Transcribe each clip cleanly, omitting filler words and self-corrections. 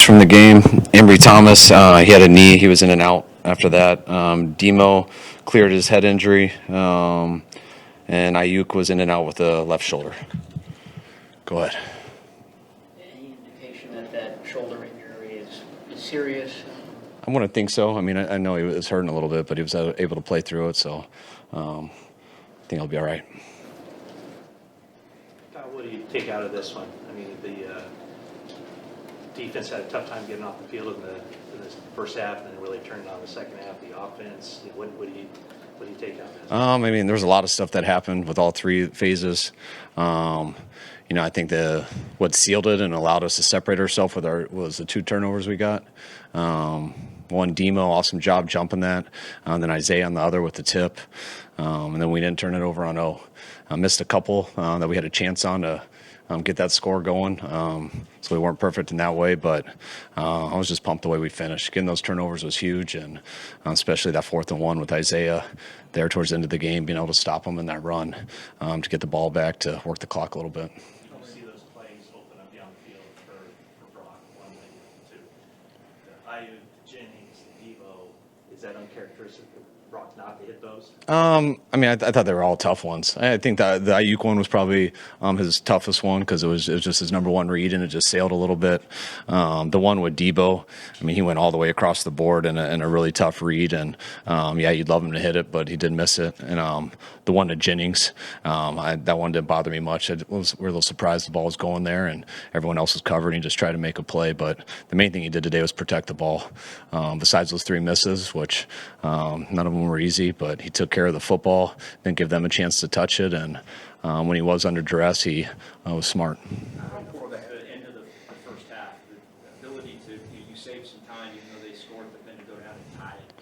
from the game. Ambry Thomas, he had a knee. He was in and out after that. Demo cleared his head injury, and Aiyuk was in and out with the left shoulder. Go ahead. Any indication that that shoulder injury is serious? I wouldn't think so. I mean, I know he was hurting a little bit, but he was able to play through it, so I think he'll be all right. What do you take out of this one? I mean, the defense had a tough time getting off the field in the first half, and then really turned on the second half. The offense. What do you take out of this? I mean, there was a lot of stuff that happened with all three phases. I think what sealed it and allowed us to separate ourselves was the 2 turnovers we got. One, Demo, awesome job jumping that. And then Isaiah on the other with the tip. And then we didn't turn it over on O. Missed a couple that we had a chance on to get that score going. So we weren't perfect in that way, but I was just pumped the way we finished. Getting those turnovers was huge, and especially that 4th and 1 with Isaiah there towards the end of the game, being able to stop him in that run to get the ball back to work the clock a little bit. You don't see those plays open up down the field for Brock, one way, two. The Aiyuk, Jennings, the Deebo, is that uncharacteristic of Brock not to hit those? I mean, I thought they were all tough ones. I think the Aiyuk one was probably his toughest one because it was just his number one read, and it just sailed a little bit. The one with Deebo, I mean, he went all the way across the board in a really tough read, and you'd love him to hit it, but he did miss it. And the one to Jennings, that one didn't bother me much. We were a little surprised the ball was going there, and everyone else was covered, and he just tried to make a play. But the main thing he did today was protect the ball. Besides those 3 misses, which none of them were easy, but he took care of the football, didn't give them a chance to touch it, and when he was under duress, he was smart. Before the end of the first half, the ability to you save some time, even though they scored, but then to go down and tie it.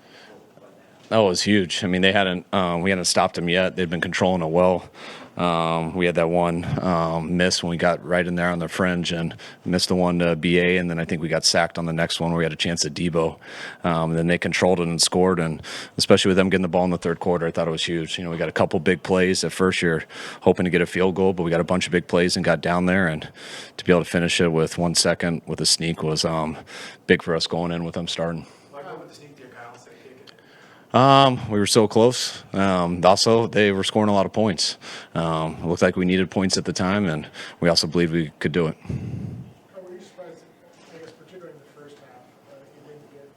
That was huge. I mean, we hadn't stopped them yet. They'd been controlling it well. We had that one miss when we got right in there on the fringe and missed the one to BA, and then I think we got sacked on the next one where we had a chance at Deebo. And then they controlled it and scored, and especially with them getting the ball in the third quarter, I thought it was huge. We got a couple big plays. At first, you're hoping to get a field goal, but we got a bunch of big plays and got down there, and to be able to finish it with 1 second with a sneak was big for us going in with them starting. We were so close. Also, they were scoring a lot of points. It looked like we needed points at the time, and we also believed we could do it. Were you surprised, I guess, particularly in the first half, you didn't get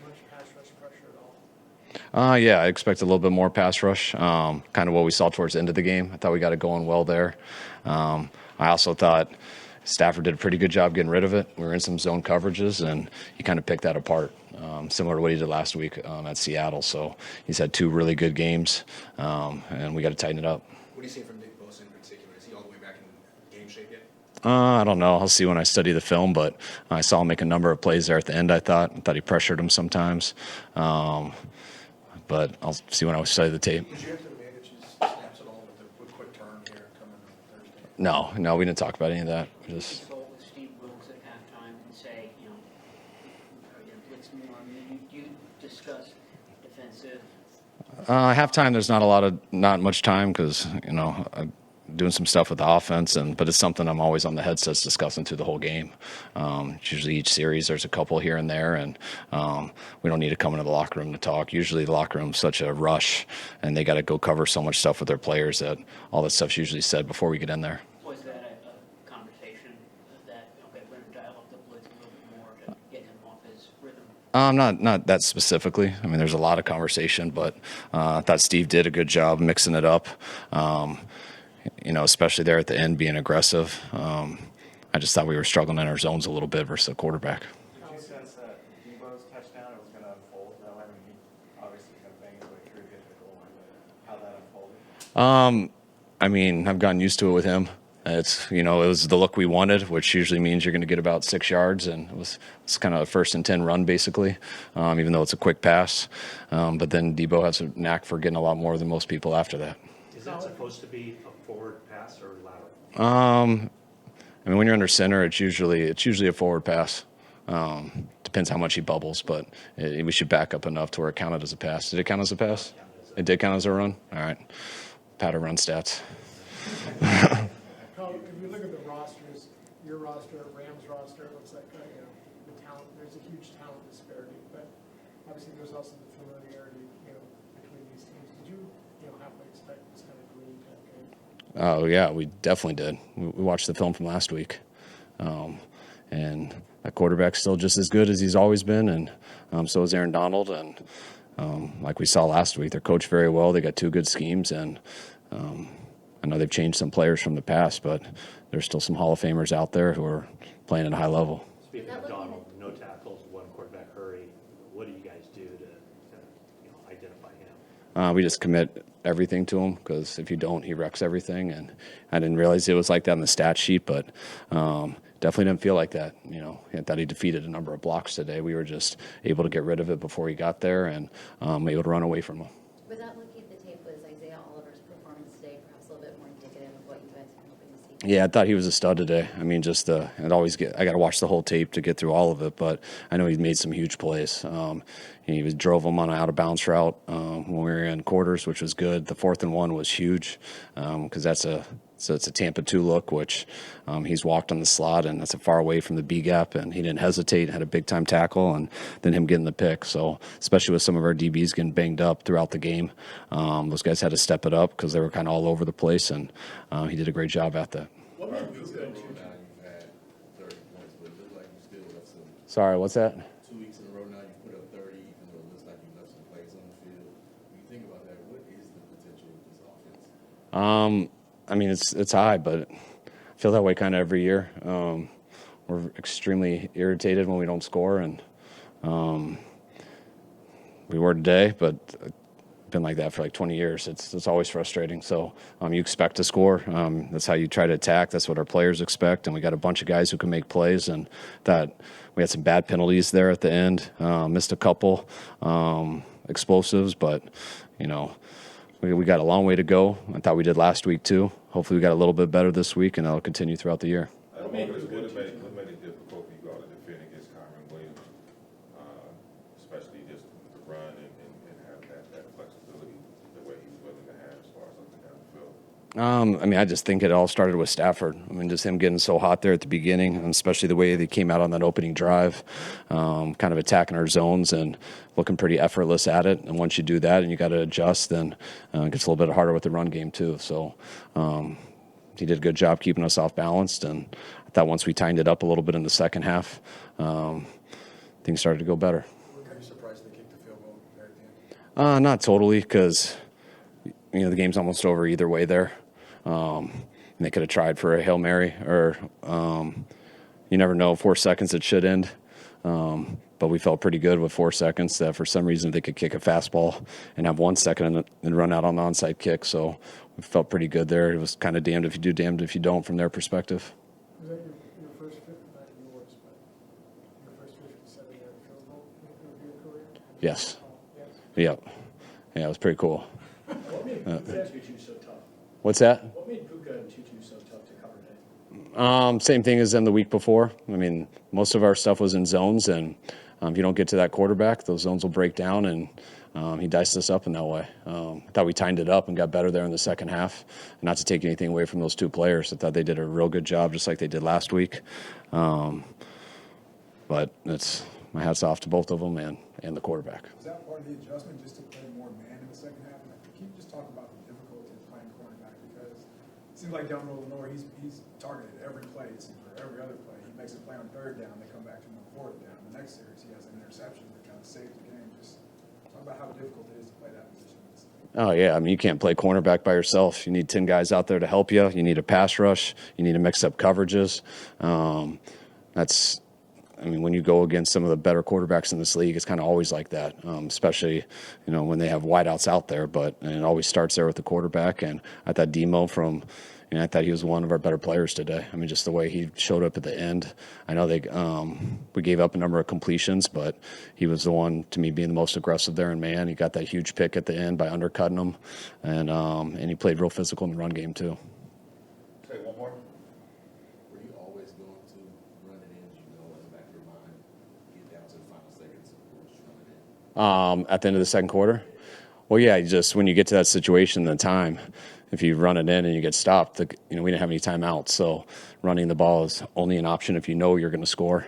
much pass rush pressure at all? I expect a little bit more pass rush, kind of what we saw towards the end of the game. I thought we got it going well there. I also thought Stafford did a pretty good job getting rid of it. We were in some zone coverages, and he kind of picked that apart, similar to what he did last week at Seattle. So he's had 2 really good games, and we got to tighten it up. What do you see from Deebo Samuel in particular? Is he all the way back in game shape yet? I don't know. I'll see when I study the film, but I saw him make a number of plays there at the end, I thought he pressured him sometimes. But I'll see when I study the tape. Did you have to manage his snaps at all with quick turn here coming on Thursday? No, we didn't talk about any of that. We just... Spoke with Steve Wilkes at halftime and say, are you going to blitz more? I mean, you discuss defensive. Halftime, there's not much time because I'm doing some stuff with the offense, but it's something I'm always on the headsets discussing through the whole game. Usually each series there's a couple here and there, and we don't need to come into the locker room to talk. Usually the locker room's such a rush, and they got to go cover so much stuff with their players that all that stuff's usually said before we get in there. Was that a conversation that, we're going to dial up the blitz a little bit more to get him off his rhythm? Not that specifically. I mean, there's a lot of conversation, but I thought Steve did a good job mixing it up. Especially there at the end, being aggressive. I just thought we were struggling in our zones a little bit versus the quarterback. Did you sense that Deebo's touchdown was going to unfold that way? I mean, he obviously going to bang his way through, get to the goal line, but how that unfolded? I mean, I've gotten used to it with him. It was the look we wanted, which usually means you're going to get about 6 yards, and it's kind of a 1st and 10 run basically, even though it's a quick pass. But then Deebo has a knack for getting a lot more than most people after that. Is that supposed to be a forward pass or lateral? I mean, when you're under center, it's usually a forward pass. Depends how much he bubbles, but we should back up enough to where it counted as a pass. Did it count as a pass? It did count as a run? All right. Pattern run stats. If you look at the rosters, your roster, Rams roster, it looks like there's a huge talent disparity, but obviously there's also the familiarity, between these teams. Did you, halfway expect this kind of gritty type game? Oh, yeah, we definitely did. We watched the film from last week. And that quarterback's still just as good as he's always been, and so is Aaron Donald. And like we saw last week, they're coached very well. They got two good schemes, and I know they've changed some players from the past, but there's still some Hall of Famers out there who are playing at a high level. Speaking of Donald, no tackles, one quarterback hurry. What do you guys do to identify him? We just commit everything to him, because if you don't, he wrecks everything. And I didn't realize it was like that on the stat sheet, but definitely didn't feel like that. I thought he defeated a number of blocks today. We were just able to get rid of it before he got there, and able to run away from him. Without looking at the tape, was Isaiah Oliver's performance today perhaps a little bit more indicative of what you guys were hoping to see? Yeah, I thought he was a stud today. I mean, I got to watch the whole tape to get through all of it, but I know he's made some huge plays. He drove them on an out-of-bounds route when we were in quarters, which was good. The 4th and 1 was huge, because it's a Tampa 2 look, which he's walked on the slot, and that's a far away from the B gap, and he didn't hesitate, had a big-time tackle, and then him getting the pick. So especially with some of our DBs getting banged up throughout the game, those guys had to step it up because they were kind of all over the place, and he did a great job at that. What made you good? You've had 30 points, but it looked like you still left some. Sorry, what's that? 2 weeks in a row now, you put up 30, even though it looks like you left some plays on the field. When you think about that, what is the potential of this offense? I mean, it's high, but I feel that way kind of every year. We're extremely irritated when we don't score, and we were today, but been like that for like 20 years. It's always frustrating. So you expect to score. That's how you try to attack. That's what our players expect. And we got a bunch of guys who can make plays, and that we had some bad penalties there at the end. Missed a couple explosives, but we got a long way to go. I thought we did last week too. Hopefully we got a little bit better this week, and that'll continue throughout the year. What made it difficult for you all to defend against Kyron Williams, especially just the run and have that flexibility the way he's willing to have as far as up and down the field? I mean, I just think it all started with Stafford. I mean, just him getting so hot there at the beginning, and especially the way they came out on that opening drive, kind of attacking our zones and looking pretty effortless at it. And once you do that and you got to adjust, then it gets a little bit harder with the run game too. So he did a good job keeping us off balanced. And I thought once we tightened it up a little bit in the second half, things started to go better. Are you surprised they kicked the field goal there at the end? Not totally, because the game's almost over either way there. And they could have tried for a Hail Mary, or you never know, 4 seconds it should end. But we felt pretty good with 4 seconds that for some reason they could kick a fastball and have 1 second and run out on the onside kick. So we felt pretty good there. It was kind of damned if you do, damned if you don't from their perspective. Was that your first 50, not yours, but your first 57-yard field goal in your career? Yes. Yes. Yep. Yeah, it was pretty cool. What made Puka and Tutu so tough? What's that? What made Puka and Tutu so tough to cover today? Same thing as in the week before. I mean, most of our stuff was in zones, and if you don't get to that quarterback, those zones will break down, and he diced us up in that way. I thought we tightened it up and got better there in the second half. Not to take anything away from those two players. I thought they did a real good job, just like they did last week. But my hat's off to both of them and the quarterback. Is that part of the adjustment, just to play more man in the second half? And can you just talk about the difficulty of playing cornerback? Because it seems like down the road, Lenore, he's targeted every play, it seems, or every other play. He makes a play on 3rd down, they come back to him on 4th down. The next series, he has an interception that kind of saves the game. Just talk about how difficult it is to play that position. Oh, yeah. I mean, you can't play cornerback by yourself. You need 10 guys out there to help you. You need a pass rush. You need to mix up coverages. When you go against some of the better quarterbacks in this league, it's kind of always like that, especially, when they have wideouts out there. But it always starts there with the quarterback. And I thought Deebo I thought he was one of our better players today. I mean, just the way he showed up at the end. I know we gave up a number of completions, but he was the one, to me, being the most aggressive there in man. He got that huge pick at the end by undercutting him, and he played real physical in the run game too. Say one more. Were you always going to run it in, in the back of your mind, get down to the final seconds, or was you running in? At the end of the second quarter? Well, yeah, just when you get to that situation, the time, if you run it in and you get stopped, we didn't have any timeouts. So running the ball is only an option if you know you're going to score.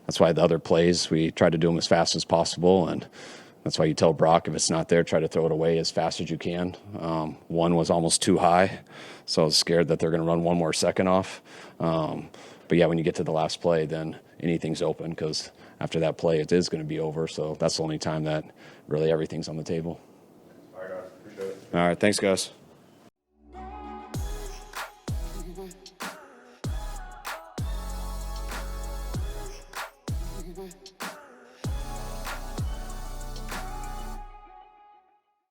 that's why the other plays, we try to do them as fast as possible. And that's why you tell Brock, if it's not there, try to throw it away as fast as you can. One was almost too high, so I was scared that they're going to run one more second off. But yeah, when you get to the last play, then anything's open, because after that play, it is going to be over. So that's the only time that really everything's on the table. All right, guys, appreciate it. All right, thanks, guys.